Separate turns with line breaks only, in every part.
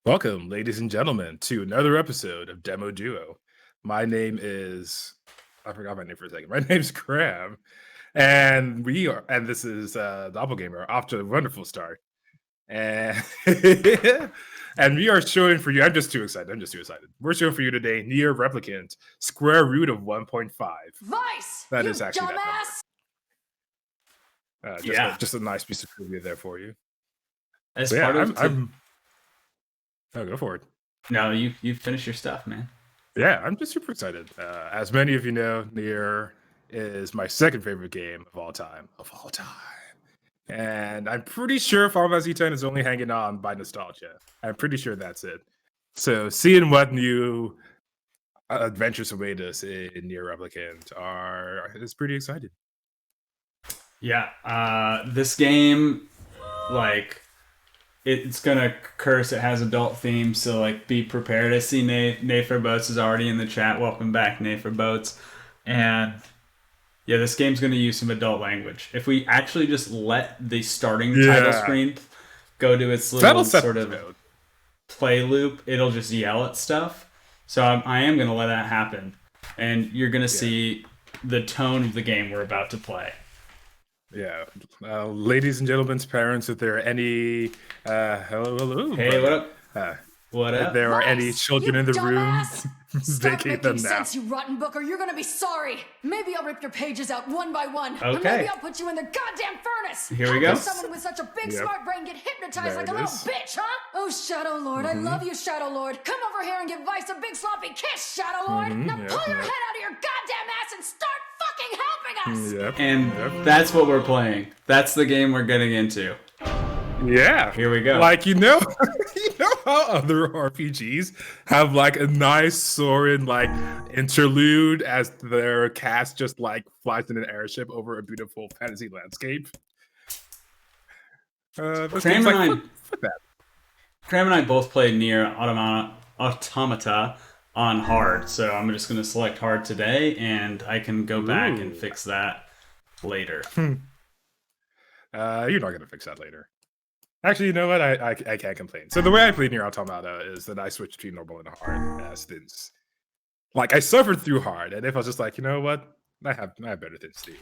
Welcome, ladies and gentlemen, to another episode of Demo Duo. My name is I forgot my name for a second. My name's Cram, and this is Doppelgamer off to a wonderful start. And and we are showing for you. I'm just too excited. We're showing for you today NieR Replicant square root of 1.5.
Vice!
That
you
is actually
dumbass!
that number.
Yeah.
Just a nice piece of trivia there for you.
As
So,
part of
Oh, go for it.
No, you finish your stuff, man.
Yeah, I'm just super excited. As many of you know, NieR is my second favorite game of all time. And I'm pretty sure Final Fantasy X is only hanging on by nostalgia. I'm pretty sure that's it. So seeing what new adventures await us in NieR Replicant is pretty exciting.
Yeah, this game, like, it's gonna curse. It has adult themes, so like, be prepared. I see Nay for Boats is already in the chat. Welcome back, Nay for Boats. And yeah, this game's gonna use some adult language. If we actually just let the starting title screen go to its little sort of play loop, it'll just yell at stuff. So I am gonna let that happen, and you're gonna see the tone of the game we're about to play.
Yeah, ladies and gentlemen's parents, if there are any, hello.
Hey, what up? What up?
If there are any children in the room, vacate them now.
Sense, you rotten booker. You're gonna be sorry. Maybe I'll rip your pages out one by one.
Okay.
Or maybe I'll put you in the goddamn furnace.
Here we go.
How can someone with such a big smart brain get hypnotized like a little bitch, huh? Oh, Shadow Lord, I love you, Shadow Lord. Come over here and give Vice a big sloppy kiss, Shadow Lord. Now pull your head out of your goddamn ass and start fucking helping us.
And that's what we're playing. That's the game we're getting into.
Yeah.
Here we go.
Like, you know how other RPGs have like a nice soaring like interlude as their cast just like flies in an airship over a beautiful fantasy landscape?
Cram and I both played NieR Automata on hard, so I'm just going to select hard today, and I can go back and fix that later.
You're not going to fix that later. Actually, you know what? I can't complain. So the way I played NieR Automata is that I switched between normal and hard since, like, I suffered through hard, and if I was just like, you know what? I have better things to do.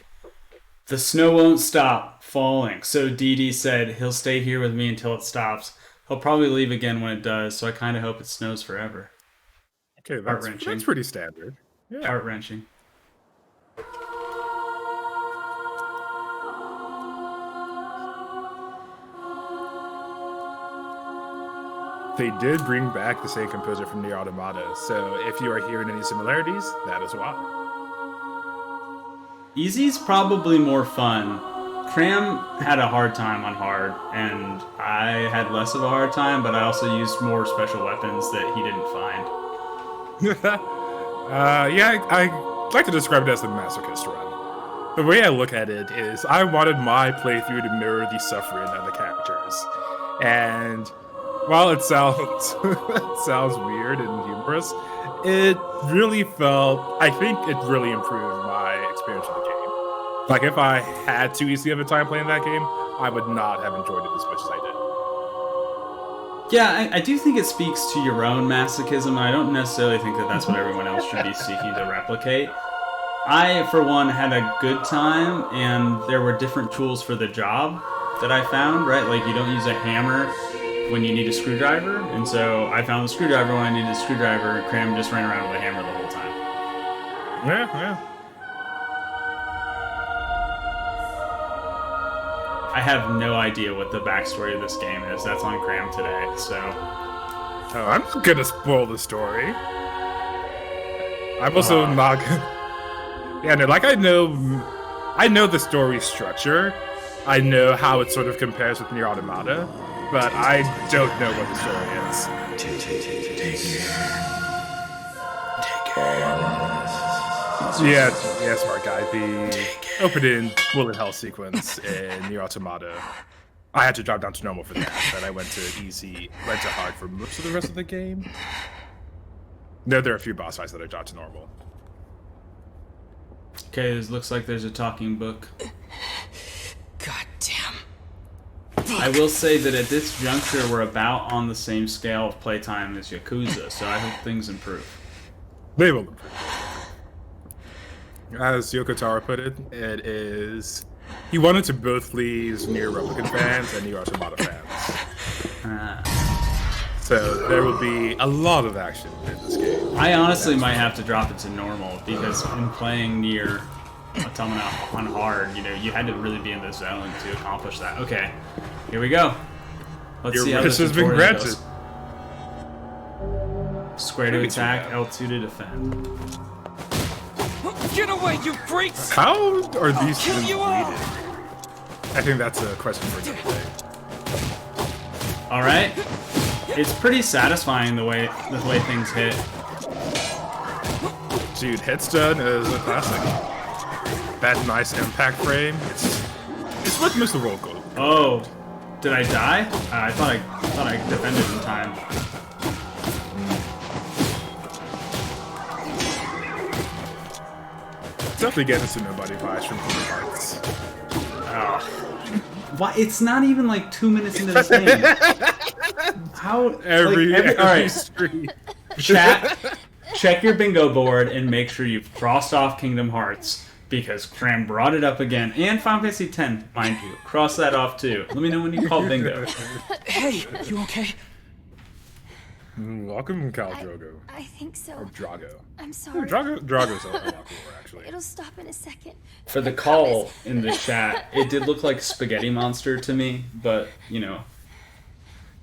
The snow won't stop falling, so DD said he'll stay here with me until it stops. He'll probably leave again when it does, so I kind of hope it snows forever.
Okay, that's pretty standard. Yeah.
Heart-wrenching.
They did bring back the same composer from NieR Automata, so if you are hearing any similarities, that is why.
Easy's probably more fun. Cram had a hard time on hard, and I had less of a hard time, but I also used more special weapons that he didn't find.
Yeah, I like to describe it as the masochist run. The way I look at it is I wanted my playthrough to mirror the suffering of the characters. And while it sounds weird and humorous, it really I think it really improved my experience with the game. Like, if I had too easy of a time playing that game, I would not have enjoyed it as much as I did.
Yeah, I do think it speaks to your own masochism, and I don't necessarily think that that's what everyone else should be seeking to replicate. I, for one, had a good time, and there were different tools for the job that I found, right? Like, you don't use a hammer when you need a screwdriver, and so I found the screwdriver when I needed a screwdriver, and Cram just ran around with a hammer the whole time.
Yeah.
I have no idea what the backstory of this game is. That's on Cram today, so...
Oh, I'm not gonna spoil the story. I'm also not gonna... Yeah, no, like, I know the story structure. I know how it sort of compares with NieR Automata, but I don't know what the story is. Take care. Yeah, smart guy. The opening bullet hell sequence in NieR Automata, I had to drop down to normal for that, but I went to hard for most of the rest of the game. No, there are a few boss fights that I dropped to normal.
Okay, it looks like there's a talking book.
God damn.
I will say that at this juncture, we're about on the same scale of playtime as Yakuza, so I hope things improve.
They will improve. As Yoko Taro put it, it is... He wanted to both please NieR Replicant fans and NieR Automata fans. So there will be a lot of action in this game.
I honestly might have to drop it to normal, because in playing NieR Automata on hard, you know, you had to really be in the zone to accomplish that. Okay, here we go. Let's see how this
has been granted.
goes. Square to attack, L2 to defend.
Get away, you freaks!
How are these
kill
things
you all!
bleeding? I think that's a question for another day.
Alright. It's pretty satisfying the way things hit.
Dude, Hitstun is a classic. That nice impact frame, it's what makes the world go.
Oh, did I die? I thought I defended in time.
Definitely getting to nobody vibes from Kingdom Hearts.
Oh. Why? It's not even like 2 minutes into this game. How?
Every
alright.
street.
Chat, check your bingo board and make sure you've crossed off Kingdom Hearts, because Cram brought it up again, and Final Fantasy X, mind you. Cross that off too. Let me know when you call bingo.
Hey, you okay?
Welcome, Khal Drogo.
I think so.
Or Drago.
I'm
Ooh,
sorry.
Drago's a lot cooler, actually.
It'll stop in a second.
For the call in the chat, it did look like Spaghetti Monster to me, but, you know,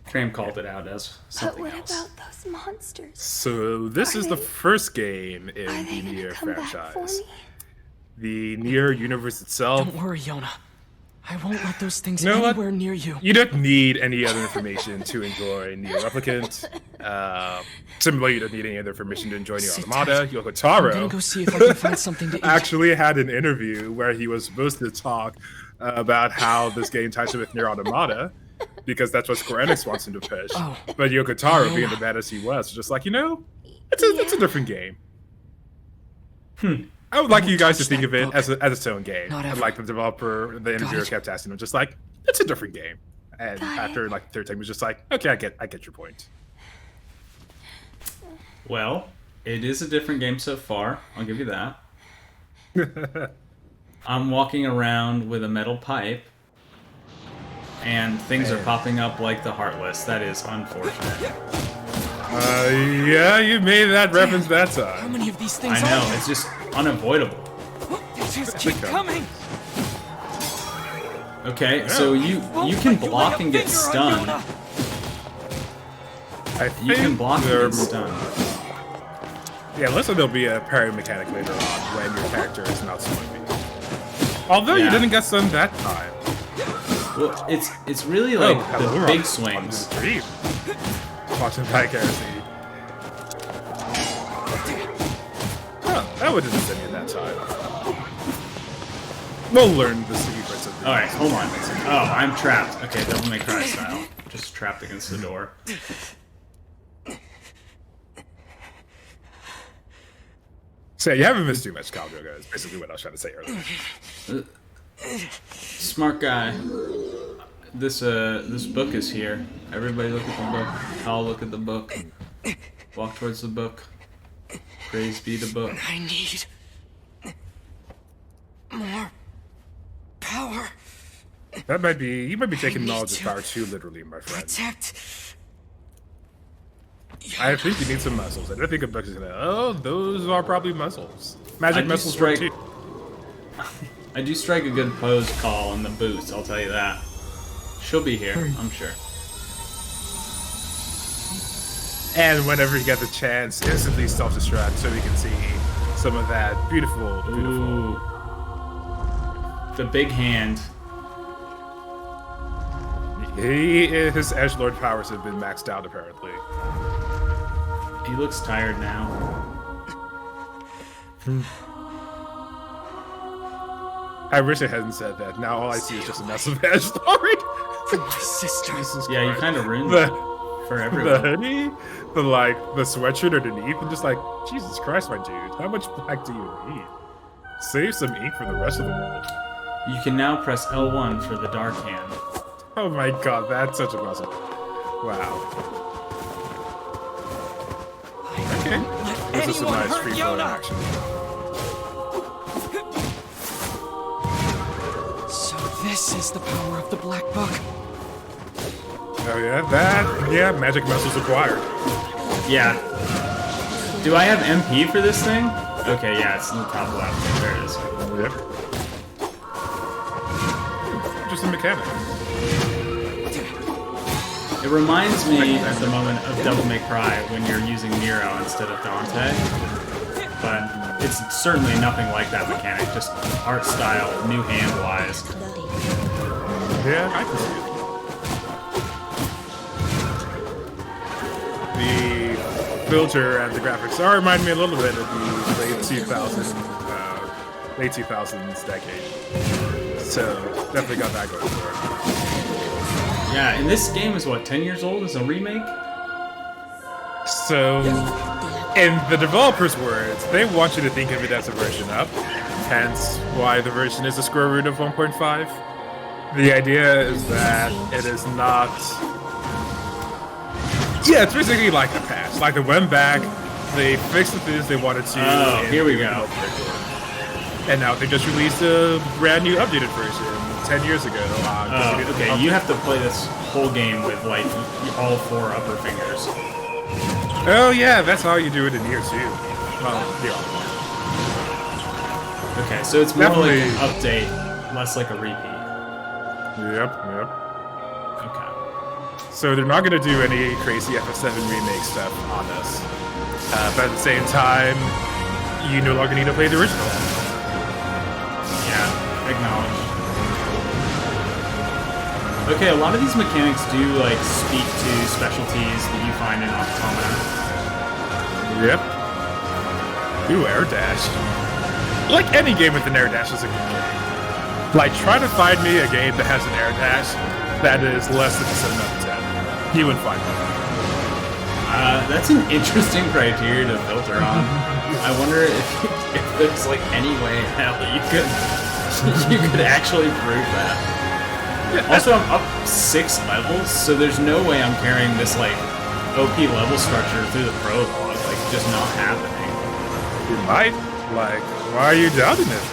Cram called it out as
But
something
what
else.
about those monsters?
So this is the first game in
Are
the
they gonna
NieR
come back for
franchise.
me?
The NieR universe itself.
Don't worry, Yona. I won't let those things
You know what?
anywhere near you.
You don't need any other information to enjoy NieR Replicant. Similarly, you don't need any other information to enjoy NieR
Sit
Automata.
tight.
Yoko
I'm
Taro
gonna go see if I can find something to eat.
actually had an interview where he was supposed to talk about how this game ties in with NieR Automata, because that's what Square Enix wants him to push.
Oh.
But Yoko Taro,
Yeah.
being the badass he was just like, you know, it's a different game. I would like
Don't
you guys to
touch
think
that
of it
book.
as its own game.
Not
And
ever.
like the developer, the interviewer
it.
kept asking him, just like, it's a different game. And
Got
after
it.
like the third time, he was just like, okay, I get your point.
Well, it is a different game so far. I'll give you that. I'm walking around with a metal pipe, and things are popping up like the Heartless. That is unfortunate.
Yeah, you made that reference that
How
time.
many of these
I
things
know,
are
it's just unavoidable.
there? Just keep coming.
Okay, so you can block and get stunned.
I
You can
think
block and
there-
get stunned.
Yeah, unless there'll be a parry mechanic later on when your character is not swinging. Although you
Yeah.
didn't get stunned that time.
Well, it's really like
hello,
the
Rob.
big
Welcome
swings.
to the dream. Watching Vicariously. Huh, that would have been any that time. We'll learn the secrets of the
Alright, hold on. Oh, I'm trapped. Okay, Devil May Cry style. Just trapped against the door.
So yeah, you haven't missed too much, Khal Drogo, is basically what I was trying to say earlier.
Smart guy. This book is here. Everybody look at the book. I'll look at the book. Walk towards the book. Praise be the book.
I need more power.
That might be, you might be taking
need
knowledge of
to
power too literally, my friend.
Protect.
I think you need some muscles. I don't think a book is gonna, oh, those are probably muscles. Magic
I do
muscles work
strike-
too.
I do strike a good pose call in the boots, I'll tell you that. She'll be here, I'm sure.
And whenever you get the chance, instantly self-destruct so we can see some of that beautiful, beautiful.
Ooh. The big hand.
His edgelord powers have been maxed out, apparently.
He looks tired now.
I wish I hadn't said that. Now all I see is just a mess of edgelord.
My sister.
Jesus
Yeah, you
Christ.
kind of ruined
The,
it for
the
everyone.
hoodie, the sweatshirt underneath, and just like, Jesus Christ, my dude, how much black do you need? Save some ink for the rest of the world.
You can now press L1 for the dark hand.
Oh my god, that's such a puzzle. Wow. Okay. This is a nice free flow action.
So this is the power of the Black Book.
Oh yeah, magic muscles acquired.
Yeah. Do I have MP for this thing? Okay, yeah, it's in the top left. There it is.
Yep. Just a mechanic.
It reminds me at the moment of Devil May Cry when you're using Nero instead of Dante. But it's certainly nothing like that mechanic, just art style, new hand-wise.
Yeah, I can see it. The filter and the graphics are reminding me a little bit of the late 2000s decade. So definitely got that going for it.
Yeah, and this game is what, 10 years old? It's a remake?
So, in the developers' words, they want you to think of it as a version up. Hence, why the version is the square root of 1.5. The idea is that it is not. Yeah, it's basically like a patch. Like they went back, they fixed the things they wanted to.
Oh, here we go.
And now they just released a brand new updated version 10 years ago.
Okay, you have to play this whole game with like all 4 upper fingers.
Oh yeah, that's how you do it in NieR too. Well, yeah.
Okay, so it's more
Definitely.
like an update, less like a repeat.
Yep.
Okay.
So they're not going to do any crazy FF7 remake stuff on us. But at the same time, you no longer need to play the original.
Yeah, acknowledged. Okay, a lot of these mechanics do like speak to specialties that you find in Automata.
Yep. Ooh, air dash. Like any game with an air dash is a good game. Like, try to find me a game that has an air dash that is less than a 7 out of 10. You wouldn't find one.
That's an interesting criteria to filter on. I wonder if there's like any way in hell you could actually prove that. Also, I'm up 6 levels, so there's no way I'm carrying this like OP level structure through the prologue. Like, just not happening.
You might. Like, why are you doubting it?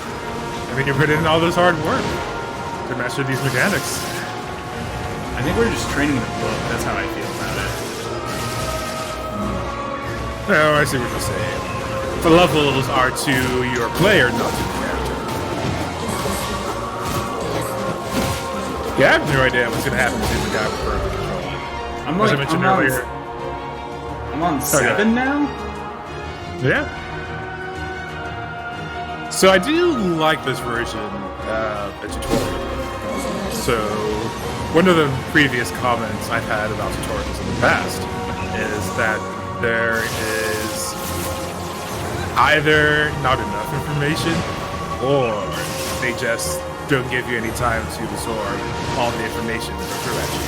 I mean, you put in all this hard work to master these mechanics.
I think we're just training the book. That's how I feel about it.
Oh, I see what you're saying. The levels are to your player, not to the character. Yeah, I have no idea what's going to happen to the guy with perfect control. As I mentioned earlier.
I'm on 7 now?
Yeah. So I do like this version of the tutorial. So one of the previous comments I've had about tutorials in the past is that there is either not enough information or they just don't give you any time to absorb all the information they throw at you.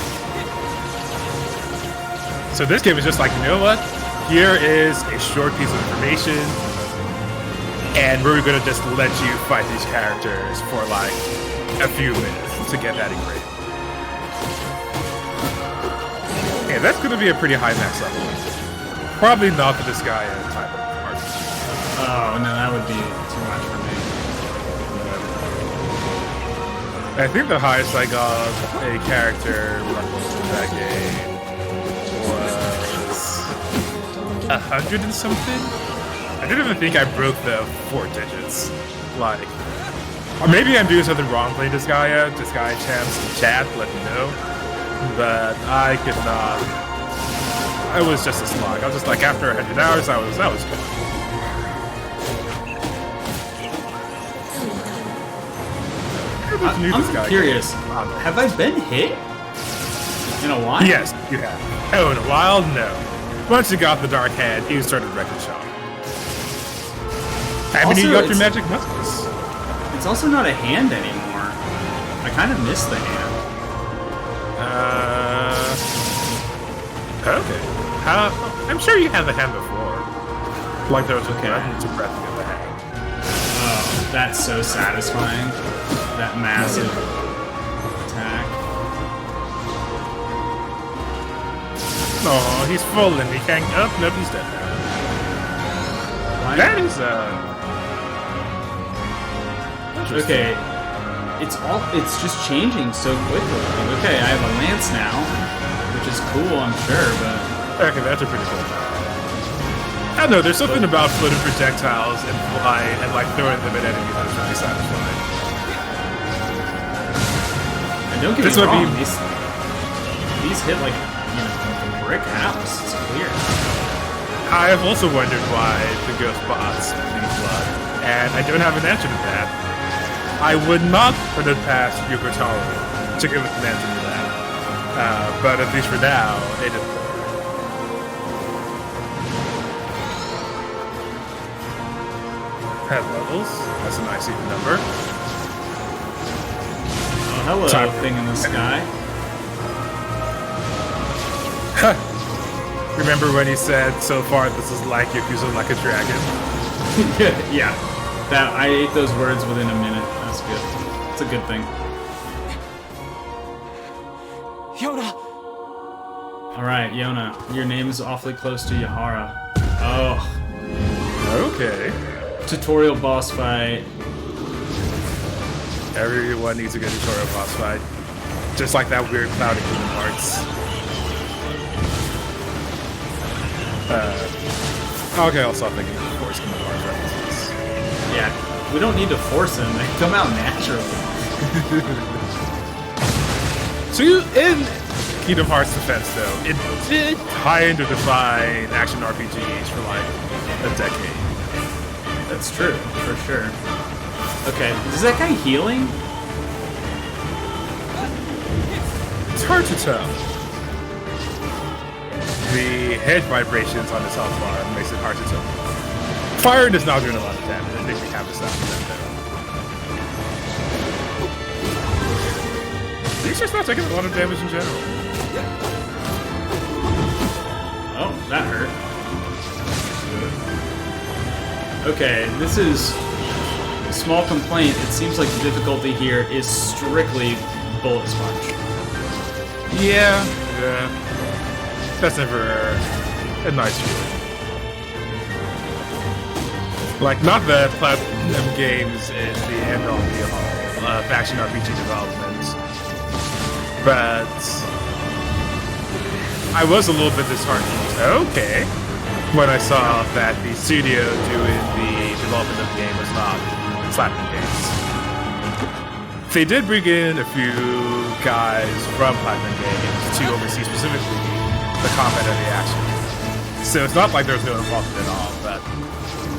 So this game is just like, you know what? Here is a short piece of information, and we're gonna just let you fight these characters for like a few minutes to get that engraved. Yeah, that's gonna be a pretty high max level. Probably not for this guy at type of art.
Oh, no, that would be too much for me.
I think the highest I got a character level in that game was 100 and something. I didn't even think I broke the 4 digits. Like, or maybe I'm doing something wrong playing this guy out. This guy champs in chat, let me know. But I could not. I was just a slog. I was just like, after 100 hours, that was good.
I'm curious. Have I been hit in a while?
Yes, you have. Oh, in a while, no. Once you got the dark hand, you started wrecking shop. I mean, you got your magic muscles.
It's also not a hand anymore. I kind of miss the hand.
Okay. I'm sure you had the hand before. Like there was a button to press the hand.
Oh, that's so satisfying. That massive attack.
Oh, he's fallen. He can't. Oh, no, he's dead now. That is
okay. It's just changing so quickly. Like, okay, I have a lance now, which is cool, I'm sure, but
okay, that's a pretty cool. I don't know. There's something about floating projectiles and flying and like throwing them at enemies that's really satisfying.
And don't get me wrong, these hit like a brick house. It's clear.
I have also wondered why the ghost bots bleed blood, and I don't have an answer to that. I would not put it past Yokotaro to give us an answer to that. But at least for now, it is. Head levels. That's a nice even number.
Oh, hello, thing in the sky.
Remember when he said, so far this is like Yakuza like a dragon?
Yeah. That I ate those words within a minute. That's good. It's a good thing.
Yona!
Alright, Yona. Your name is awfully close to Yahara. Oh.
Okay.
Tutorial boss fight.
Everyone needs a good tutorial boss fight. Just like that weird cloud in Kingdom Hearts. Okay, I'll stop thinking of course Kingdom Hearts references.
Yeah, we don't need to force them. They come out naturally.
So in Kingdom Hearts' defense, though, it did kind of define action RPGs for like a decade.
That's true, for sure. Okay, is that guy healing?
It's hard to tell. The head vibrations on this health bar makes it hard to tell. Fire does not do a lot of damage. I think we have to stop that though. He's just not taking a lot of damage in general.
Oh, that hurt. Okay, this is a small complaint. It seems like the difficulty here is strictly bullet sponge.
Yeah. That's never a nice feeling. Like, not that Platinum Games is the end-all be-all of action RPG development, but I was a little bit disheartened. Okay. When I saw that the studio doing the development of the game was not Platinum Games. They did bring in a few guys from Platinum Games to oversee specifically the combat and the action. So it's not like there's no involvement at all, but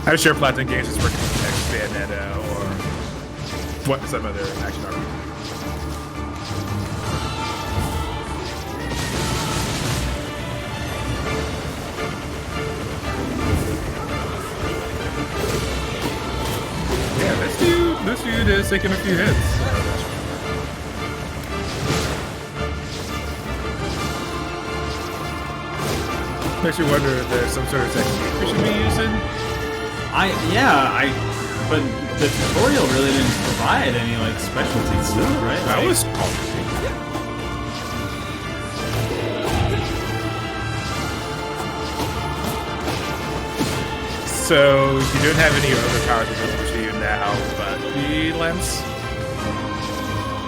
I'm sure Platinum Games is working with the next Bayonetta or some other action RPG. Yeah, this dude is taking a few hits. Makes you wonder if there's some sort of technique we should be using.
But the tutorial really didn't provide any like specialty stuff, right?
That was so you don't have any other powers available to you now, but the lens.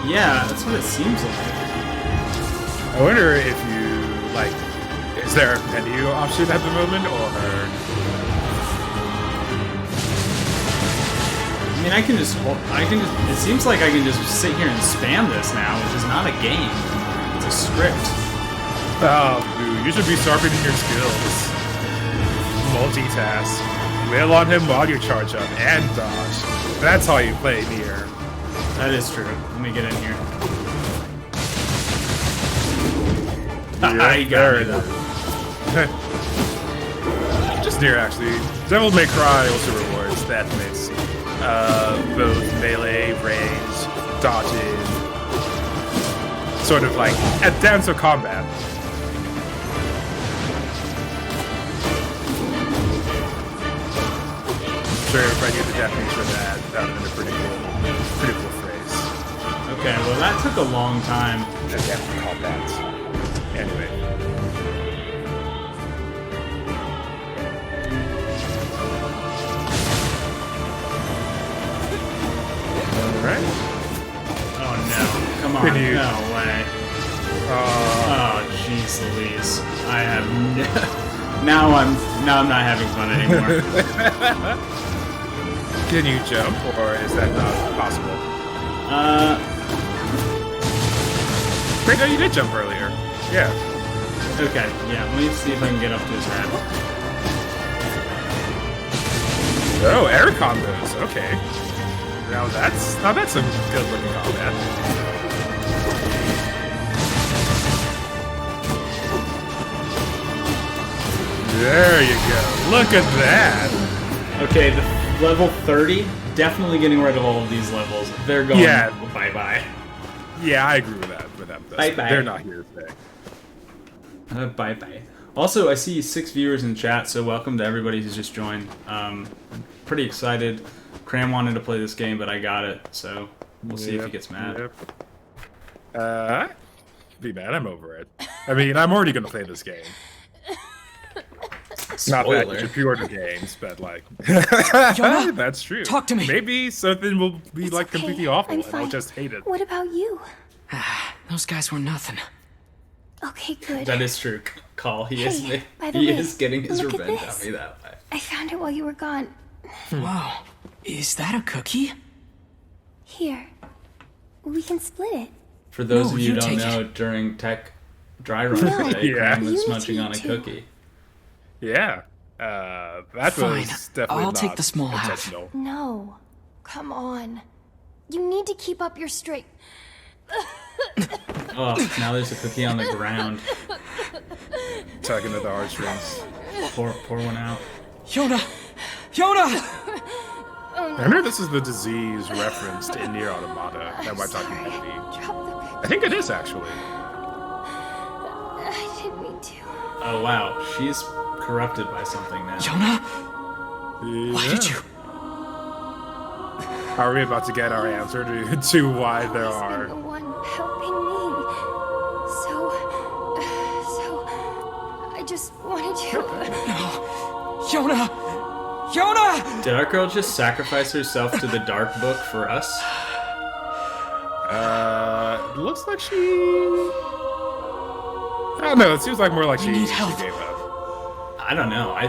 Yeah, that's what it seems like.
I wonder if you like. Is there a menu option at the moment, or?
I mean, it seems like I can just sit here and spam this now, which is not a game. It's a script.
Oh, dude, you should be sharpening your skills. Multitask. Wail on him while you charge up and dodge. That's how you play NieR.
That is true. Let me get in here.
Yeah,
you got it.
Just NieR, actually. Devil May Cry also rewards that mix. Both melee, range, dodging. Sort of like a dance of combat. Sure, if I knew the Japanese for that, that would have been a pretty cool phrase.
Okay, well that took a long time.
A dance of combat. Anyway.
on,
Can you-
no way. Oh, jeez Louise. I have now I'm not having fun anymore.
Can you jump, or is that not possible? Wait, no, you did jump earlier. Yeah.
Okay, yeah, let me see if I can get up to his head.
Oh, air combos. Okay. Now that's some good looking combat. There you go. Look at that.
Okay, the level 30, definitely getting rid of all of these levels. They're going bye-bye.
Yeah, I agree with that.
Bye-bye.
They're not here today.
Bye-bye. Also, I see 6 viewers in chat, so welcome to everybody who's just joined. I'm pretty excited. Cram wanted to play this game, but I got it, so we'll see if he gets mad.
Be mad, I'm over it. I mean, I'm already gonna play this game. Not that you should pre-order games, but like...
Jonah,
that's true.
talk to me.
Maybe something will be
It's
like
okay.
completely awful,
I'm
and I'll
fine.
just hate it.
What about you?
Those guys were nothing.
Okay, good.
That is true. Call. He
Hey, by the
he
way,
is getting his
look at
revenge
this.
on me that way.
I found it while you were gone.
Whoa. Is that a cookie?
Here. We can split it.
For those
No,
of you
you
who don't
take
know, during Tech Dry Run today,
Yeah.
Cram
You
was
need
munching
to
on a
eat too.
cookie.
Yeah. That
Fine,
was definitely
I'll
not
take the small half.
intentional.
No. Come on. You need to keep up your straight.
Oh, now there's a cookie on the ground.
Tugging at the heartstrings.
Pour one out.
Yoda! Yoda!
I remember this is the disease referenced in NieR Automata that wiped out humanity.
Drop the...
I think it is, actually.
I didn't mean to.
Oh wow, she's corrupted by something now.
Jonah? Why did
Yeah.
you?
Are we about to get our answer to why there
He's
are...
been the one helping me. So I just wanted to.
Jonah! Jonah!
Did our girl just sacrifice herself to the dark book for us?
Looks like she... I don't know, it seems like more like she
need help.
gave up.
I don't know. I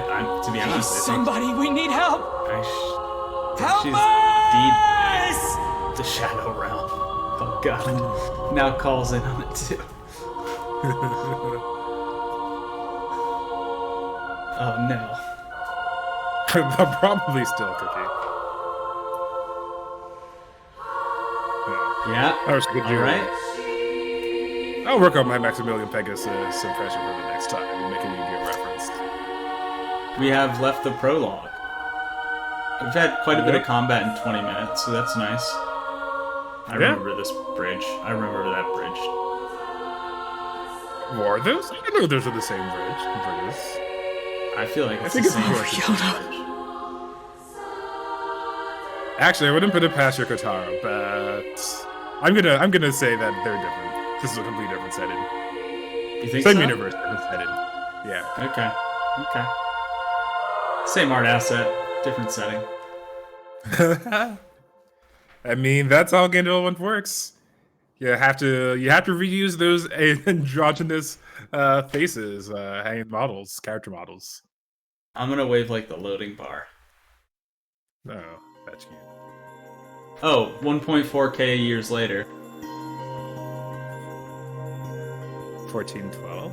to be
Hey,
honest, I think
somebody, we need help! Help
she's
us!
the Shadow Realm. Oh god. Now calls in on it too. Oh no.
Probably still Cookie.
Yeah.
That was a good
All
deal.
right.
I'll work on my Maximilian Pegasus impression for the next time and make it get referenced.
We have left the prologue. We've had quite a bit of combat in 20 minutes, so that's nice. I remember this bridge. I remember that bridge.
Were those? I didn't know those were the same bridges.
I feel like it's
think
the
it's
same
more
bridge.
Actually, I wouldn't put it past your Katara, but I'm gonna say that they're different. This is a completely different setting.
You think
Same
so?
universe, different setting. Yeah.
Okay. Okay. Same art asset, different setting.
I mean, that's how Gandalf one works. You have to reuse those androgynous faces, hanging models, character models.
I'm gonna wave like the loading bar.
Oh, that's cute.
Oh, 1.4K years later.
1412.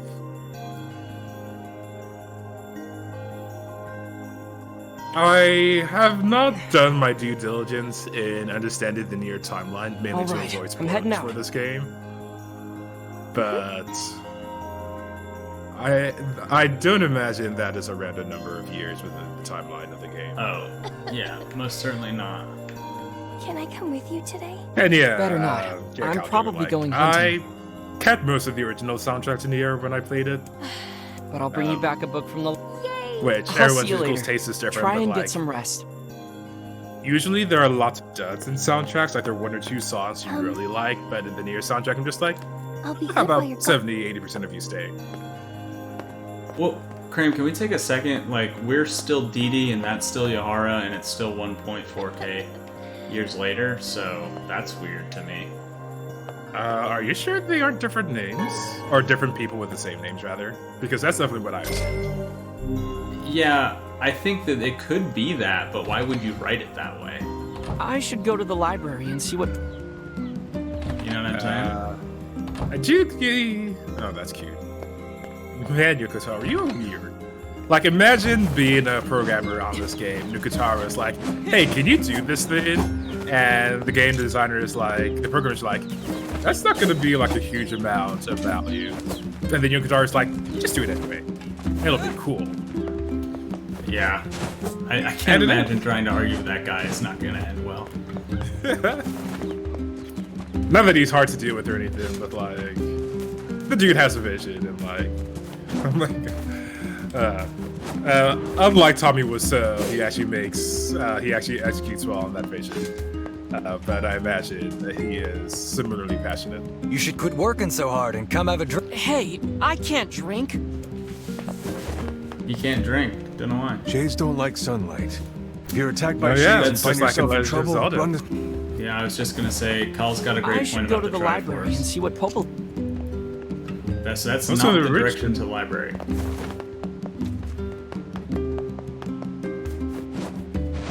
I have not done my due diligence in understanding the NieR timeline, mainly to
Alright,
avoid
I'm heading
spoilers
out.
for this game. But I don't imagine that is a random number of years within the timeline of the game.
Oh, yeah, most certainly not.
Can I come with you today?
And yeah,
Better not.
yeah,
I'm
Calvin,
probably
like,
going
I
hunting.
kept most of the original soundtrack to NieR when I played it,
But I'll bring you back a book from the...
which
I'll
everyone's
see you
musical
later.
taste is different.
Try
but
and
like,
get some rest.
usually there are lots of duds in soundtracks, like there are one or two songs you really like, but in the NieR soundtrack, I'm just like,
I'll be
how
good while
about
you're
70-80% of you stay?
Well, Cram, can we take a second? Like, we're still Didi and that's still Yahara and it's still 1.4K years later, so that's weird to me.
Are you sure they aren't different names? Or different people with the same names, rather? Because that's definitely what I assumed.
Yeah, I think that it could be that, but why would you write it that way?
I should go to the library and see what...
You know what I'm saying?
Oh, that's cute. Man, Yukotaro, you're weird. Like, imagine being a programmer on this game. Yukotaro is like, hey, can you do this thing? And the game designer is like, the programmer's like, that's not going to be like a huge amount of value. And then Yukotaro is like, just do it anyway. It'll be cool.
Yeah. I can't imagine trying to argue with that guy. It's not going to end well.
Not that he's hard to deal with or anything, but like, the dude has a vision and like, I'm like, unlike Tommy Wiseau, he actually executes well on that vision. But I imagine that he is similarly passionate.
You should quit working so hard and come have a drink.
Hey, I can't drink.
You can't drink. Don't know why.
Jays don't like sunlight. If you're attacked by
yeah,
shades and
it's
find
just like
yourself
in
in
Legend of
trouble,
Zelda.
run the...
Yeah, I was just going to say, Carl's got a great
I
point
should go
about
to the library and see what Popol...
That's
What's
not
the
the
rich-
direction to the library.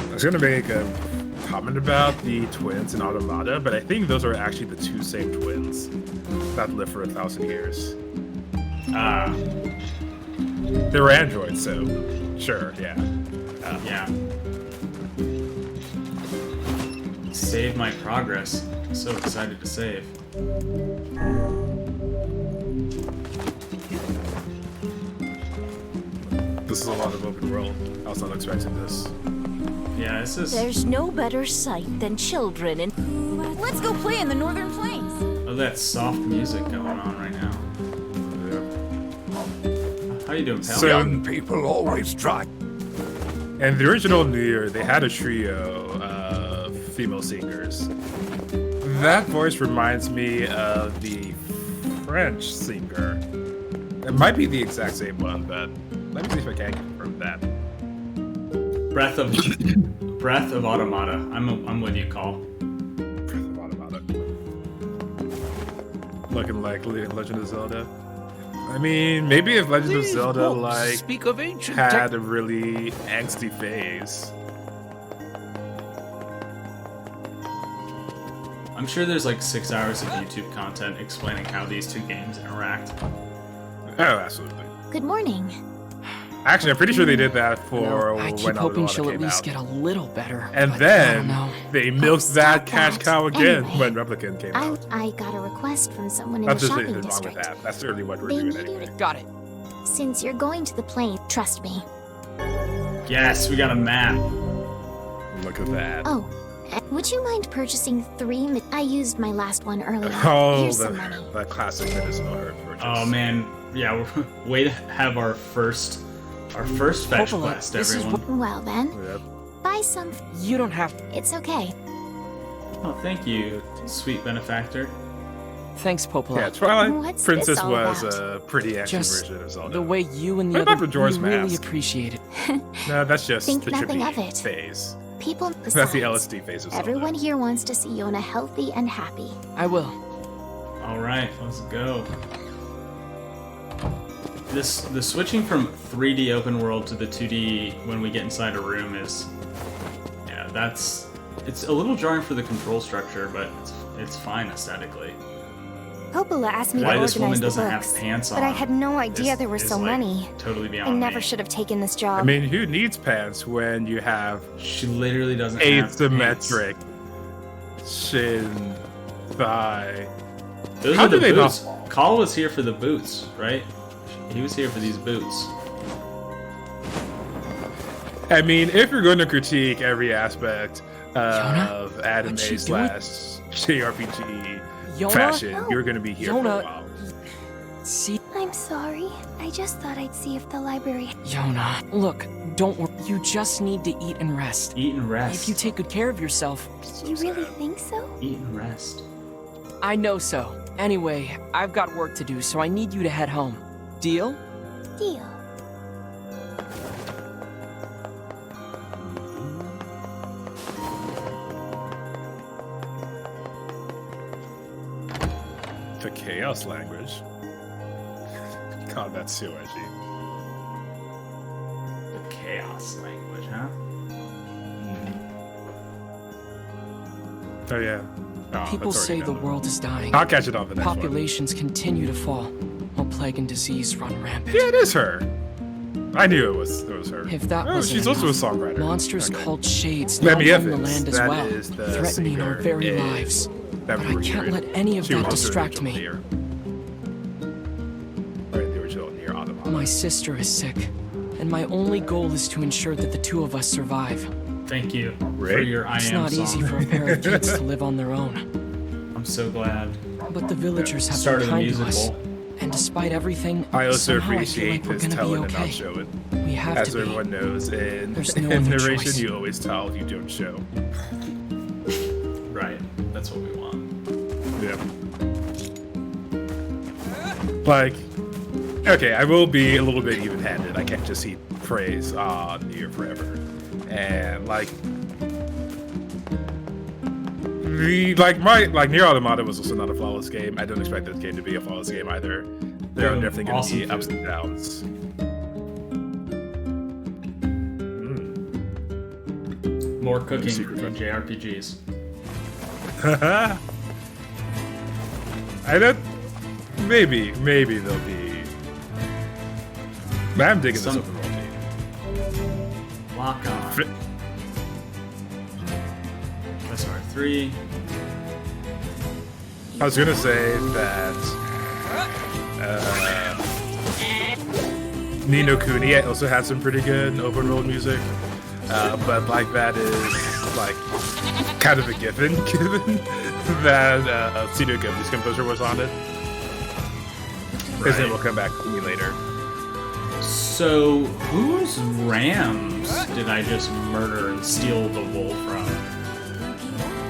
I was gonna make a comment about the twins in Automata, but I think those are actually the two same twins that live for 1,000 years. They were androids, so sure, yeah.
Yeah. Save my progress. So excited to save.
This is a lot of open world. I was not expecting this.
Yeah, this is...
There's no better sight than children and... Let's go play in the Northern Plains.
Oh, that soft music going on right now. How you doing, pal?
So-
Young people always try.
And the original NieR, they had a trio of female singers. That voice reminds me of the French singer. It might be the exact same one, but let me see if I can confirm that.
Breath of Automata. I'm with you, Call.
Breath of Automata. Looking like Legend of Zelda. I mean, maybe if Legend of Zelda like
speak of ancient
had a really angsty phase.
I'm sure there's like 6 hours of YouTube content explaining how these two games interact.
Oh, absolutely.
Good morning.
Actually, I'm pretty sure they did that for
No, I keep
when
hoping
Automata
she'll at
came
least
out.
get a little better.
And
but I
then
don't know.
they milked that cash cow again
Anyway,
when Replicant came out.
I got a request from someone in
Not
the
there's
shopping
anything wrong with
district.
that. That's certainly what we're
They
doing
need you
anyway.
to...
Got it.
Since you're going to the plane, trust me.
Yes, we got a map.
Look at that.
Oh, would you mind purchasing 3? I used my last one earlier.
Oh,
Here's some money.
the classic medicinal herb purchase.
Oh man, yeah, way to have our first fetch
Popola,
quest,
this is
everyone.
Well then,
Yep.
buy some.
You don't have...
It's okay.
Oh, thank you, sweet benefactor.
Thanks, Popola.
Yeah, Twilight
What's
Princess
this all
was
about?
a pretty action
Just
version of Zelda.
the way you and the
What about
other
Majora's
we really
Mask?
appreciate it.
No, that's just
Think
the
nothing
trippy
of it.
phase.
People.
That's the
Besides,
LSD phase of Zelda.
everyone here wants to see Yona healthy and happy.
I will.
All right, let's go. The switching from 3D open world to the 2D when we get inside a room is, yeah, it's a little jarring for the control structure, but it's fine aesthetically.
Popola asked me
Why
to
this woman
organize the
doesn't
books,
have pants on?
but I had no idea
is-
there were
is,
so
like,
many.
Totally
I
beyond
never
me.
should have taken this job.
I mean, who needs pants when you have
She literally doesn't have pants.
asymmetric shin, thigh?
Those
How
are the
do they not-
boots. Call was here for the boots, right? He was here for these boots.
I mean, if you're going to critique every aspect
Yona?
of anime
What's she
slash JRPG
Yona?
fashion, you're going to be here for a
Yona.
while.
See,
I'm sorry. I just thought I'd see if the library...
Yona, look, don't worry. You just need to eat and rest.
Eat and rest.
If you take good care of yourself,
You really think so?
Eat and rest.
I know so. Anyway, I've got work to do, so I need you to head home. Deal?
Deal.
The chaos language. God, that's so edgy.
The chaos language, huh?
Oh yeah. Oh,
People say the world is dying.
I'll catch it on the next one.
Populations continue to fall, while plague and disease run rampant.
Yeah, it is her. I knew it was her.
If that
oh,
wasn't
she's
enough,
also a songwriter.
Monsters
Okay.
called Shades
Let
now
me
roam the
Evans,
land as
that
well,
is the
threatening our
singer
very
in
lives.
that
But
we were
I can't
hearing.
let any of
She
that
was also
distract
the
me.
NieR. Right, the original NieR Automata.
My sister is sick, and my only goal is to ensure that the two of us survive.
Thank you for
Right?
your I
It's
am
not
song.
easy for a pair of kids to live on their own,
I'm so glad.
but the villagers have
Started
been
a
kind to us.
musical.
And despite everything,
I also
somehow I feel
appreciate
like we're
his
gonna be
telling and not
okay.
show it.
We have
As
to be.
everyone knows, in,
There's no
in
other
narration,
choice.
you always tell, you don't show.
Right. That's what we want.
Yeah. Like, okay, I will be a little bit even-handed. I can't just heap praise on NieR forever. And like, NieR Automata was also not a flawless game. I don't expect this game to be a flawless game either. There are definitely going to be ups and downs.
More cooking
Secret
in JRPGs.
I don't. Maybe there'll be. I'm digging this
Some-
open world game.
Lock on. SR3.
I was gonna say that Ni no Kuni also had some pretty good open world music, but like that is like kind of a given that Tsunokomi's composer was on it. Because it will come back to me later.
So, whose rams did I just murder and steal the wool from?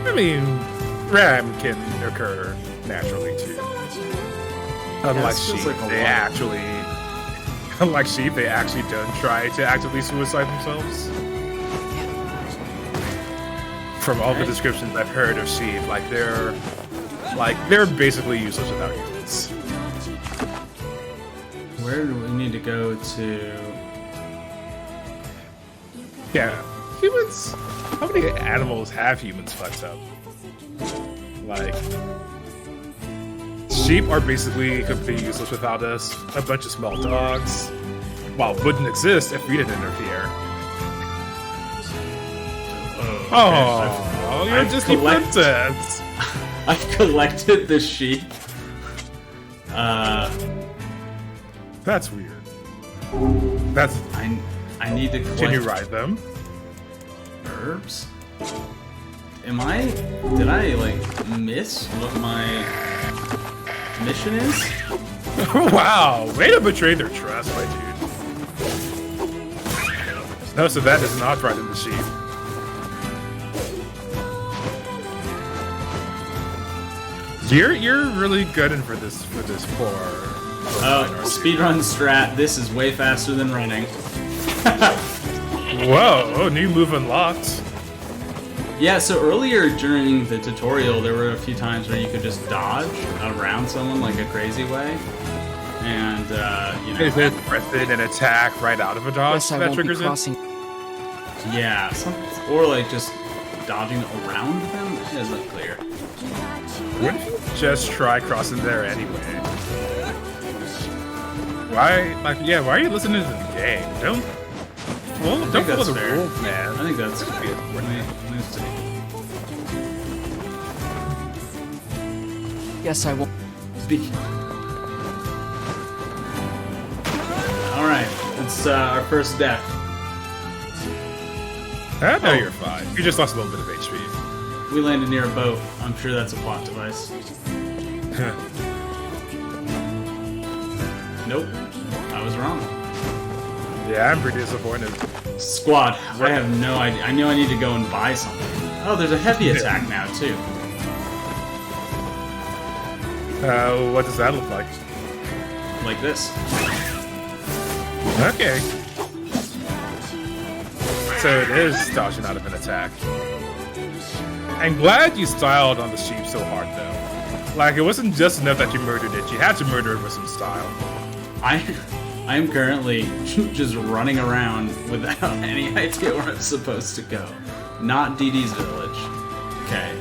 I mean, RAM can occur naturally too. Unlike
this feels
sheep,
like a
they
lot.
actually, unlike sheep, they actually don't try to actively suicide themselves. From all the descriptions I've heard of sheep, they're basically useless without humans.
Where do we need to go to?
Yeah, humans. How many animals have humans fucked up? Like, sheep are basically completely useless without us. A bunch of small dogs, well, wouldn't exist if we didn't interfere. Oh, you're
I've
just a
collect-
princess.
I've collected the sheep.
That's weird. That's.
I need to collect
Can you ride them?
herbs. Did I like miss what my mission is?
Wow, way to betray their trust, my dude. No, so that is not riding the sheep. You're really good in for this poor.
Oh, speedrun strat. This is way faster than running.
Whoa, new move unlocked.
Yeah, so earlier during the tutorial, there were a few times where you could just dodge around someone like a crazy way. And,
Is it press it and attack right out of a dodge
Guess I
that
won't be
triggers it?
crossing.
yeah, or like just dodging around them? It isn't clear.
What if you just try crossing there anyway? Why are you listening to the game? Don't follow
that's
the
fair.
rules, man.
I think that's good.
Guess I won't.
Alright, it's our first death.
No, you're fine. You just lost a little bit of HP.
We landed near a boat. I'm sure that's a plot device. Nope. I was wrong.
Yeah, I'm pretty disappointed.
Squad, I have no idea. I know I need to go and buy something. Oh, there's a heavy attack now, too.
What does that look like?
Like this.
Okay. So it is dodging out of an attack. I'm glad you styled on the sheep so hard, though. Like, it wasn't just enough that you murdered it. You had to murder it with some style.
I am currently just running around without any idea where I'm supposed to go. Not Dee Dee's village. Okay.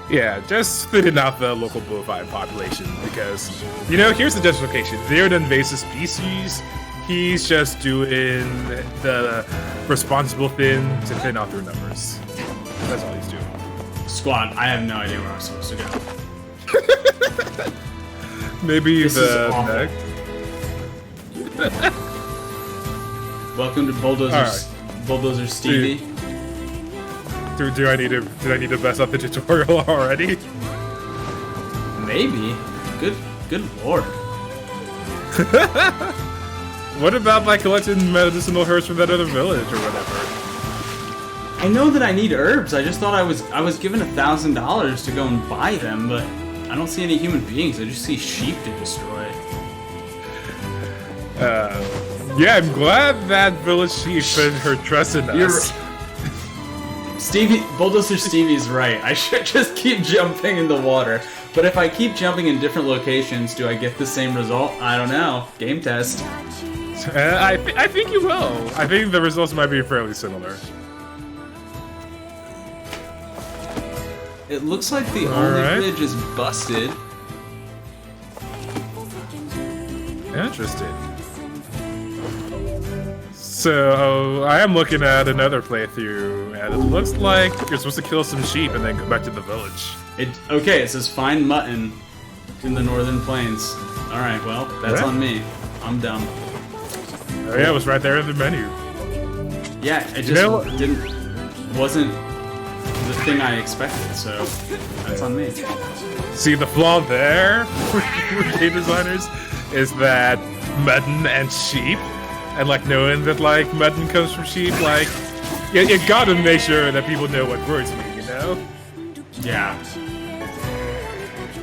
Yeah, just thinning out the local bovine population because, you know, here's the justification. They're an invasive species. He's just doing the responsible thing to thin out their numbers. That's all he's doing.
Squad, I have no idea where I'm supposed to go.
Maybe
This
the
is awful.
neck.
Welcome to Bulldozer Stevie.
Do I need to mess up the tutorial already?
Maybe. Good lord.
What about like collecting medicinal herbs from that other village or whatever?
I know that I need herbs. I just thought I was given $1,000 to go and buy them, but I don't see any human beings. I just see sheep to destroy.
Yeah, I'm glad that village chief put her trust in us.
Bulldozer Stevie's right. I should just keep jumping in the water. But if I keep jumping in different locations, do I get the same result? I don't know. Game test.
I think you will. I think the results might be fairly similar.
It looks like the only bridge is busted.
Interesting. So, I am looking at another playthrough, and it looks like you're supposed to kill some sheep and then go back to the village.
Okay, it says find mutton in the northern plains. Alright, well, that's on me. I'm dumb.
Oh yeah, it was right there in the menu.
Yeah, it just wasn't the thing I expected, so that's on me.
See, the flaw there for game designers is that mutton and sheep, and like knowing that like mutton comes from sheep, like you gotta make sure that people know what words mean, you know?
Yeah.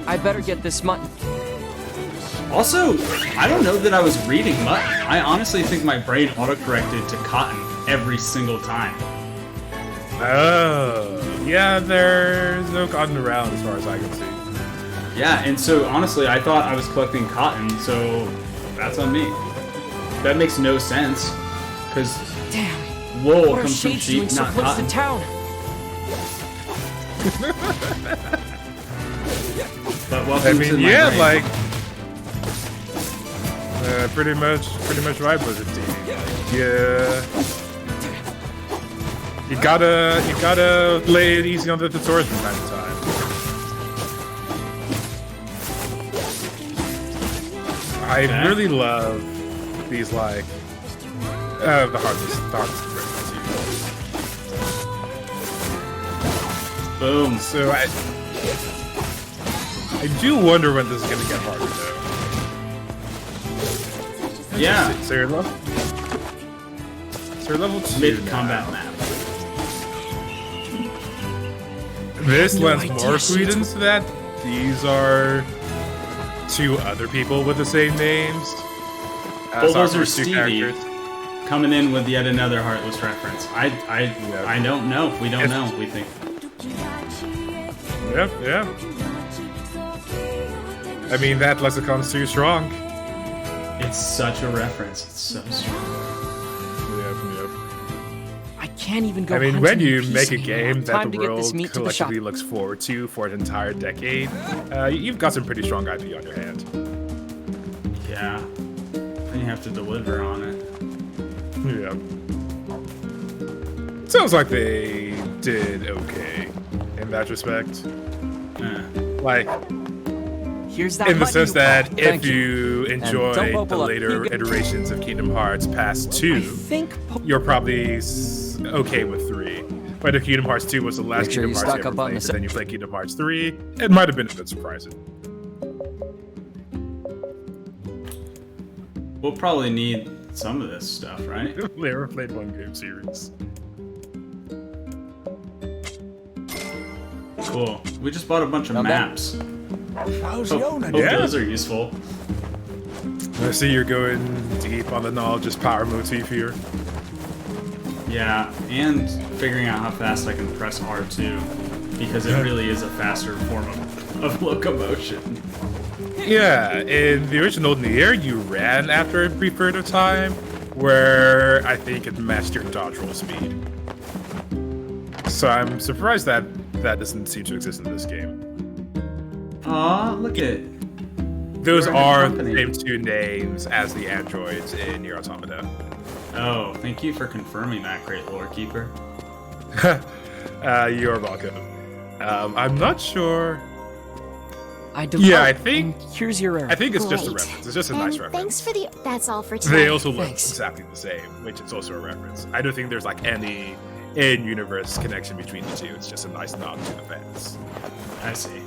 I better get this mutton.
Also, I don't know that I was reading mutton. I honestly think my brain autocorrected to cotton every single time.
Oh, yeah, there's no cotton around as far as I can see.
Yeah, and so honestly, I thought I was collecting cotton, so that's on me. That makes no sense, because wool
What are
comes from
shades doing
sheep,
so
not
close
cotton.
to town?
But welcome to my
yeah,
brain.
like pretty much right, Blizzard Team. Yeah. You gotta lay it easy on the tutorials from time to time. I really love these like the hardest
Boom.
So I do wonder when this is gonna get harder though.
Yeah.
So you're level 2
Mid-combat map.
This
No
lends
idea,
more
shit.
credence to that. These are two other people with the same names.
Bulldozer Stevie coming in with yet another Heartless reference. I don't know. We don't know. We think.
Yep. I mean, that lexicon's too strong.
It's such a reference. It's so strong.
Yep.
I can't even go.
I mean, when
hunting
you
in peace
make a
anymore.
game that
Time
the
to get this
world
meat to the shop.
collectively looks forward to for an entire decade, you've got some pretty strong IP on your hand.
Yeah. Then you have to deliver on it.
Yeah. Sounds like they did okay in that respect. Like,
Here's that
in the
mutton
sense
you
that
bought.
if
Thank
you
And
enjoy
don't
the
bubble up.
later
You get-
iterations of Kingdom Hearts past 2,
I think
you're probably okay with 3. But if Kingdom Hearts 2 was the last
Make sure
Kingdom
you
Hearts
stock
you ever
up on
played,
the
and then you play Kingdom Hearts 3, it might have been a bit surprising.
We'll probably need some of this stuff, right?
They ever played one game series.
Cool. We just bought a bunch of
Not bad.
maps.
How's
Hope
Yona?
Yeah.
those are useful.
I see you're going deep on the knowledge of power motif here.
Yeah, and figuring out how fast I can press R2. because it really is a faster form of locomotion.
Yeah, in the original NieR, you ran after a brief period of time, where I think it matched your dodge roll speed. So I'm surprised that that doesn't seem to exist in this game.
Aw, look at
Those
We're in a
are the
company.
same two names as the androids in NieR Automata.
Oh, thank you for confirming that, great lore keeper.
You're welcome. I'm not sure.
I
Yeah, I think
here's your error.
I think it's just a
Great.
reference. It's just a
And
nice
thanks
reference.
for the. That's all for today.
They also look
Thanks.
exactly the same, which is also a reference. I don't think there's like any in-universe connection between the two. It's just a nice nod to the fans.
I see.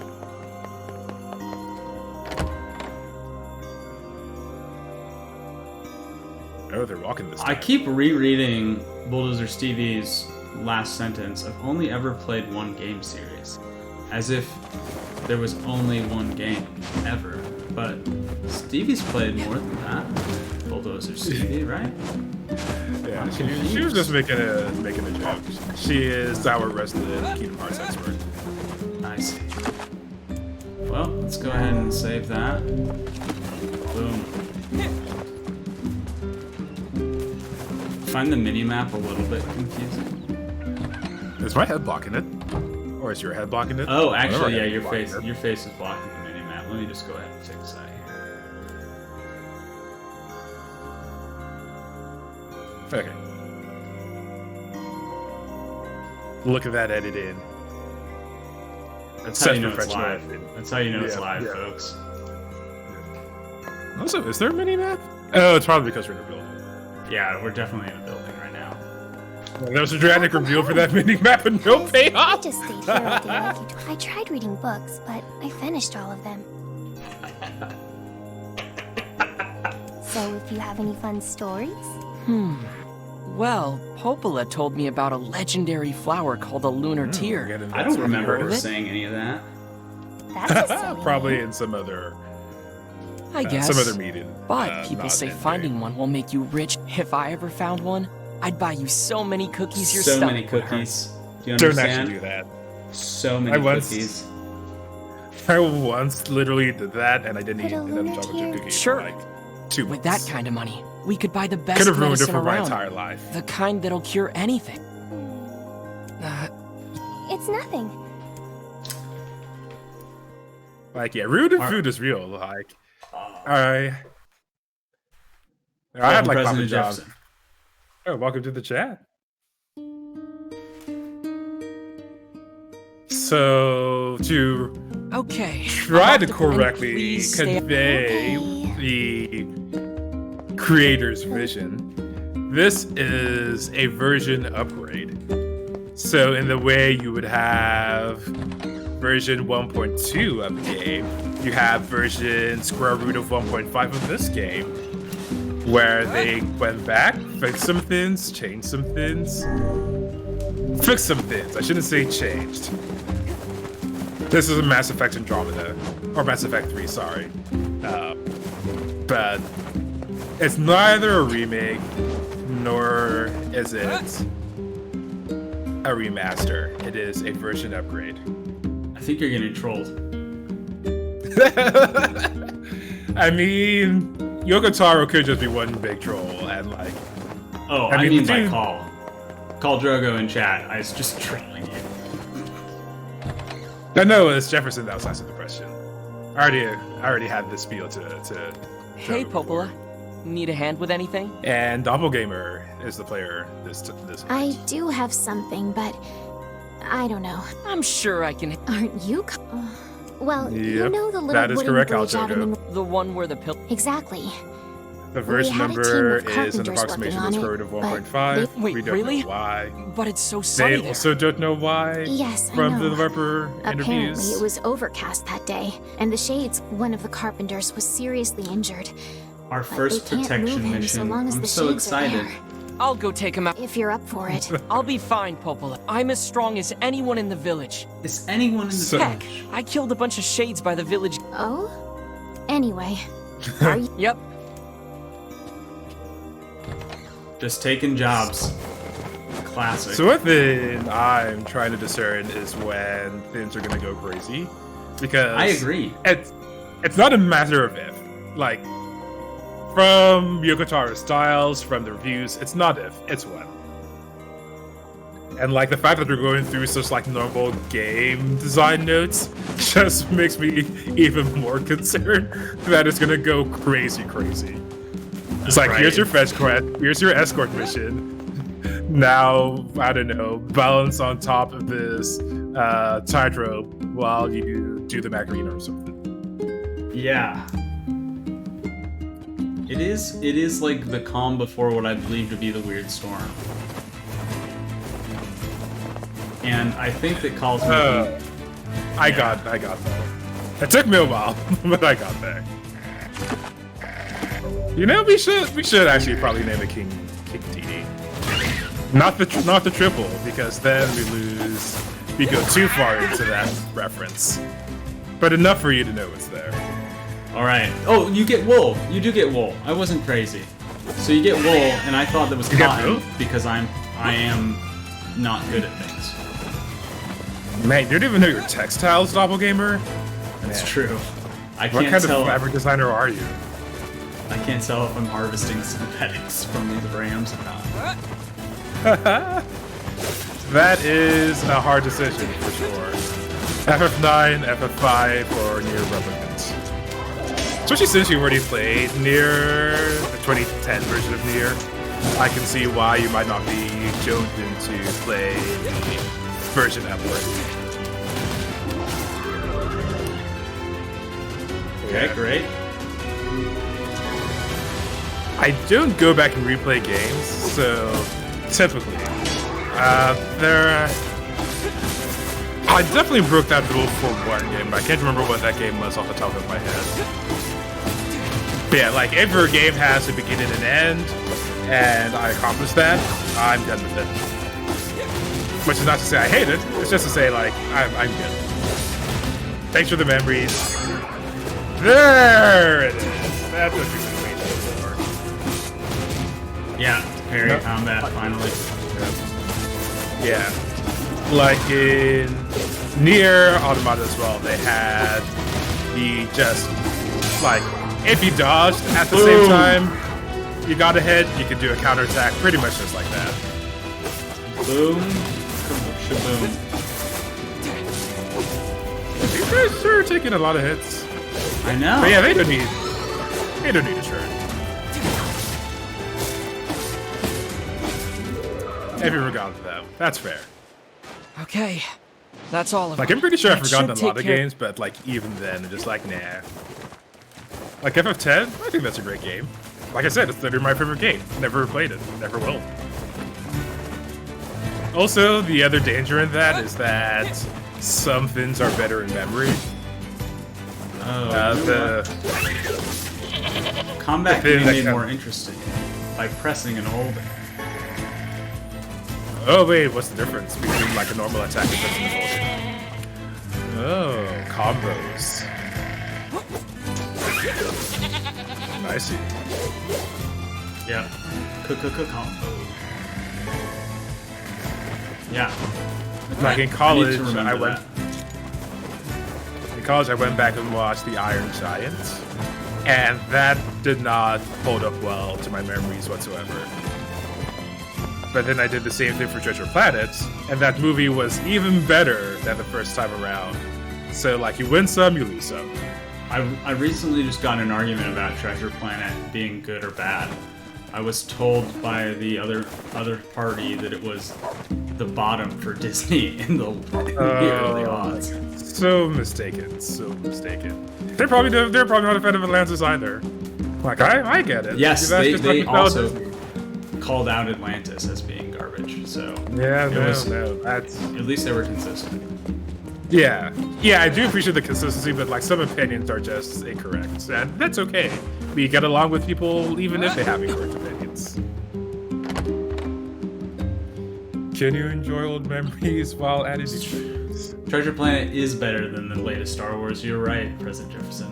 Oh, they're walking this time.
I keep rereading Bulldozer Stevie's last sentence. I've only ever played one game series. As if there was only one game, ever. But Stevie's played more than that. Bulldozer Stevie, right?
Yeah, she was just making a joke. She is our resident Kingdom Hearts expert.
I see. Well, let's go ahead and save that. Boom. Find the mini-map a little bit confusing.
Is my head blocking it? Or is your head blocking it?
Oh,
One of our
actually, yeah,
heads
your
blocking
face
it.
your face is blocking the mini-map. Let me just go ahead and fix that here.
Okay. Look at that edited.
That's how you know
Such
it's live.
professional.
That's how you know it's
Yeah,
live,
yeah.
folks.
Also, is there a mini map? Oh, it's probably because we're in a building.
Yeah, we're definitely in a building right now.
There was a dramatic reveal for that mini map and no
I
payoff.
just stayed here all day like you. I tried reading books, but I finished all of them. So, if you have any fun stories,
Well, Popola told me about a legendary flower called a lunar tear.
I don't remember
heard
her
of it?
saying any of that.
that's a silly
Probably
name.
in some other
I guess.
some other meeting.
But people
not
say
in
finding one will make you rich. If I ever found one, I'd buy you so many cookies your
So
stomach
many
would hurt.
cookies. Do you
Don't
understand?
actually do that.
So
I
many
once-
cookies.
I once literally did that, and I didn't
Put
eat
a
another
lunar
chocolate
tear-
chip cookie
Sure.
for like 2
With
months.
that kind of money, we could buy the best
Could have ruined it
medicine
for my
around.
entire life.
The kind that'll cure anything.
It's nothing.
Like, yeah, ruined food is real. Like, I had like Papa
President
John.
Jefferson.
Oh, welcome to the chat. So to
Okay.
try
I'll
to
have go and
correctly
please stay-
convey
Okay.
the creator's vision, this is a version upgrade. So in the way you would have version 1.2 of the game, you have version square root of 1.5 of this game, where they went back, fixed some things, changed some things. Fixed some things. I shouldn't say changed. This is a Mass Effect Andromeda, or Mass Effect 3, sorry. But it's neither a remake, nor is it a remaster. It is a version upgrade.
I think you're getting trolled.
I mean, Yoko Taro could just be one big troll, and like,
Oh,
I
I
mean,
mean by
dude-
call. Call Drogo in chat. I was just trolling you.
no, it's Jefferson that was asking the question. I already had this spiel to
Hey,
Drogo before.
Popola. Need a hand with anything?
And Doppelgamer is the player this
I
night.
do have something, but I don't know.
I'm sure I can.
Aren't you? Well, you
Yep,
know the little
that is
wooden
correct,
bridge out in the
Aljogo.
The one where the pill.
Exactly.
The version
had a team
number
of
is an
carpenters
approximation
working
of
on
square
it,
root of
but
1.5.
Wait,
We don't
really?
know why.
But it's so sunny
They
there.
also don't know why.
Yes, I
From
know.
the developer
Apparently,
interviews.
it was overcast that day, and the Shades, one of the carpenters, was seriously injured.
Our
But
first
they can't move
protection
him
mission.
so long as
I'm
the
so
Shades are
excited.
there.
I'll go take him out.
If you're up for it.
I'll be fine, Popola. I'm as strong as anyone in the village.
Is anyone in the
So-
Heck, I killed a bunch of shades by the village.
Oh? Anyway, are you?
Just taking jobs. Classic.
So one thing I'm trying to discern is when things are gonna go crazy, because
I agree.
It's not a matter of if. Like, from Yoko Tara's styles, from the reviews, it's not if, it's when. And like the fact that they're going through such like normal game design notes just makes me even more concerned that it's gonna go crazy. It's like, here's your fetch quest, here's your escort mission. Now, I don't know, balance on top of this tightrope while you do the Macarena or something.
Yeah. It is like the calm before what I believe to be the weird storm. And I think that Call's making...
I got that. It took me a while, but I got there. You know, we should actually probably name it King TD. Not the triple, because then we go too far into that reference. But enough for you to know it's there.
Alright. Oh, you get wool. You do get wool. I wasn't crazy. So you get wool, and I thought that was cotton, because I am not good at things.
Man, you don't even know your textiles, doppelgamer?
That's true. I
what
can't
kind
tell.
of fabric designer are you?
I can't tell if I'm harvesting synthetics from these rams or not.
That is a hard decision for sure. FF9, FF5, or NieR Replicant. Especially since you already played NieR, the 2010 version of NieR, I can see why you might not be jonesed in to play the version upward.
Okay, great.
I don't go back and replay games, so typically, I definitely broke that rule for one game, but I can't remember what that game was off the top of my head. But yeah, like every game has a beginning and end, and I accomplished that, I'm done with it. Which is not to say I hate it, it's just to say like, I'm good. Thanks for the memories. There it is. That's what you've been waiting for.
Yeah, parry combat finally.
Yeah. Like in NieR Automata as well, they had the just like if you dodged at the same time, you got a hit, you could do a counterattack, pretty much just like that.
Boom, shaboom.
These guys sure are taking a lot of hits.
I know.
But yeah, they don't need a turn. If you forgot that, that's fair.
Okay, that's all of
Like,
it.
I'm pretty sure I've
That
forgotten a
should
lot
take
of
care-
games, but like even then, I'm just like, nah. Like FF10, I think that's a great game. Like I said, it's literally my favorite game. Never played it, never will. Also, the other danger in that is that some things are better in memory.
Combat can be made more interesting by pressing and holding.
Oh wait, what's the difference between like a normal attack and pressing and holding? Oh, combos. I see.
Yeah. Combo. Yeah.
Like in college,
I went.
In college, I went back and watched The Iron Giant, and that did not hold up well to my memories whatsoever. But then I did the same thing for Treasure Planet, and that movie was even better than the first time around. So, like, you win some, you lose some.
I recently just got in an argument about Treasure Planet being good or bad. I was told by the other party that it was the bottom for Disney in the early odds.
So mistaken, so mistaken. They're probably not a fan of Atlantis either. Like, I get it.
Yes,
That's
they
just
also called out Atlantis as being garbage. So
yeah,
that's
at
least they were consistent.
Yeah, I do appreciate the consistency, but like some opinions are just incorrect, and that's okay. We get along with people even if they have incorrect opinions. Can you enjoy old memories while adding these things?
Treasure Planet is better than the latest Star Wars. You're right, President Jefferson.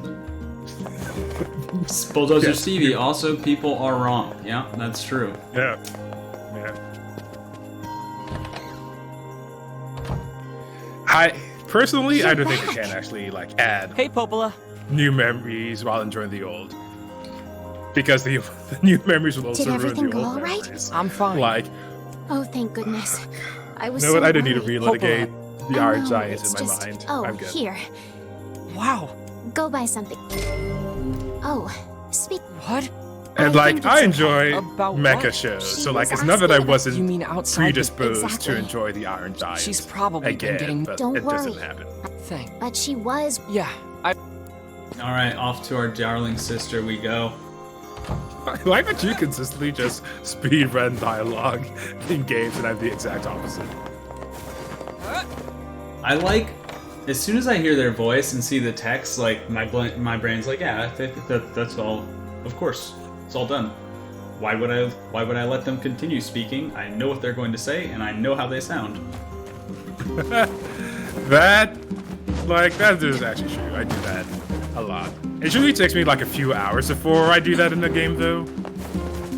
Bulldozer
Yes.
Stevie. Also, people are wrong. Yeah, that's true.
Yeah. I personally, I don't think I can actually like add
Hey, Popola.
new memories while enjoying the old, because the new memories will also
Did
ruin
everything
the
go
old
all right?
memories.
I'm fine.
Like,
Oh, thank goodness. I was
you know
so
what? I didn't need to
worried.
relitigate the
Oh,
Iron
no,
Giants
it's
in my
just...
mind.
Oh,
I'm good.
here.
Wow.
Go buy something. Oh, speak...
What?
And
I
like,
think
I
it's
enjoy
About
mecha
what?
shows,
She
so like,
was
it's not that I
asking about-
wasn't
You mean outside the-
predisposed
Exactly.
to enjoy the Iron Giant.
She's probably been
again,
getting-
but
Don't
it doesn't
worry.
happen.
thing.
But she was...
Yeah, I...
Alright, off to our darling sister we go.
I like that you consistently just speedrun dialogue in games and I'm the exact opposite.
I like, as soon as I hear their voice and see the text, like, my brain's like, yeah, that's all, of course, it's all done. Why would I let them continue speaking? I know what they're going to say, and I know how they sound.
That is actually true. I do that a lot. It usually takes me like a few hours before I do that in the game, though.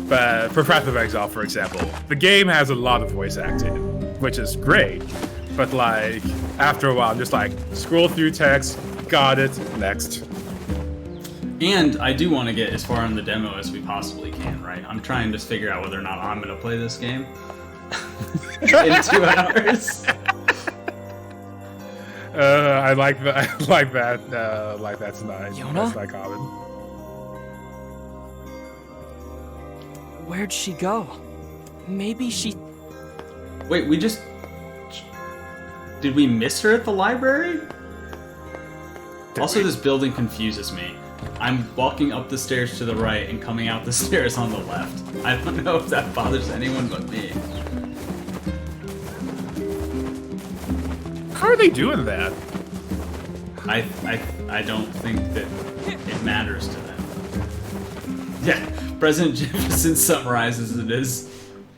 But for Path of Exile, for example, the game has a lot of voice acting, which is great. But like, after a while, I'm just like, scroll through text, got it, next.
And I do want to get as far in the demo as we possibly can, right? I'm trying to figure out whether or not I'm going to play this game in 2 hours.
I like that. I like that. Like that's nice.
Yona?
That's not common.
Where'd she go? Maybe she...
Wait, did we miss her at the library? Also, this building confuses me. I'm walking up the stairs to the right and coming out the stairs on the left. I don't know if that bothers anyone but me.
How are they doing that?
I don't think that it matters to them. Yeah, President Jefferson summarizes it as,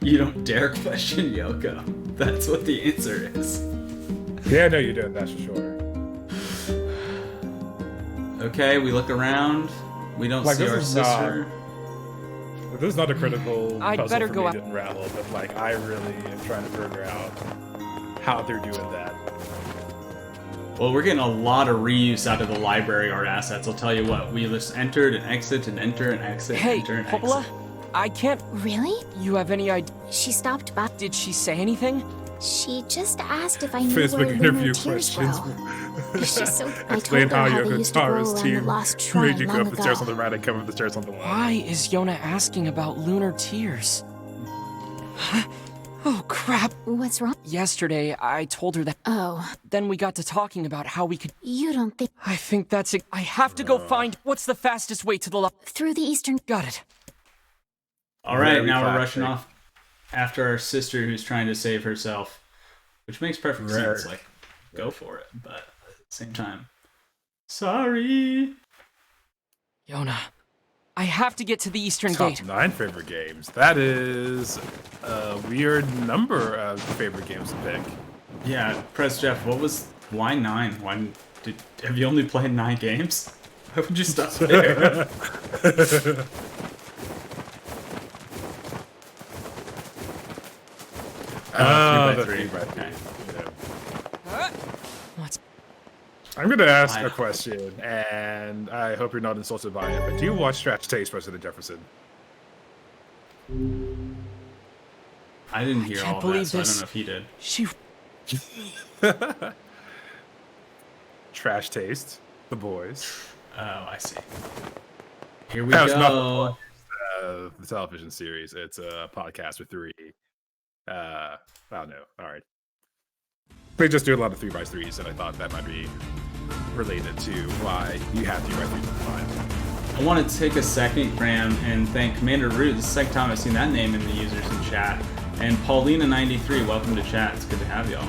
"You don't dare question Yoko." That's what the answer is.
Yeah, no, you don't. That's for sure.
Okay, we look around. We don't
Like,
see
this
our
is
sister.
This is not a critical
I'd
puzzle
better
for
go
me
out-
to unravel, but like, I really am trying to figure out how they're doing that.
Well, we're getting a lot of reuse out of the library art assets. I'll tell you what, we just entered and exit and enter and exit,
Hey,
enter and
Popola?
exit.
I can't...
Really?
You have any idea...
She stopped by.
Did she say anything?
She just asked if I knew
Facebook
where
interview
lunar tears
questions.
grow. She's so... I
Explain
told her
how
how
Yoko
they used to grow
Tara's
around the
team
lost shrine
made you go
long
up the stairs on
ago.
the right and come up the stairs on the left.
Why is Yona asking about lunar tears? Oh, crap.
What's wrong?
Yesterday, I told her that...
Oh,
Then we got to talking about how we could...
you don't think...
I think that's it. I have to go find... What's the fastest way to the...
Through the eastern...
Got it.
Alright,
Very
now we're
classic.
rushing off after our sister who's trying to save herself. Which makes perfect
Rare.
sense, like, go for it, but at the same time. Sorry!
Yona, I have to get to the eastern
Top
gate.
9 favorite games. That is a weird number of favorite games to pick.
Yeah, Press Jeff, why 9? Have you only played 9 games? Why would you stop there?
The
3
3 by 3.
Okay.
Yeah.
What's...
I'm gonna ask
I-
a question, and I hope you're not insulted by it, but do you watch Trash Taste, President Jefferson?
I didn't hear
can't
all of that,
believe
so I
this.
don't know if he did.
She...
Trash Taste, The Boys.
Oh, I see. Here we
That was not
go.
the television series. It's a podcast with 3. I don't know. All right. They just do a lot of 3x3s, and I thought that might be related to why you have 3x3s.
I want to take a second, Graham, and thank Commander Root. This is the second time I've seen that name in the users in chat. And Paulina93, welcome to chat. It's good to have y'all.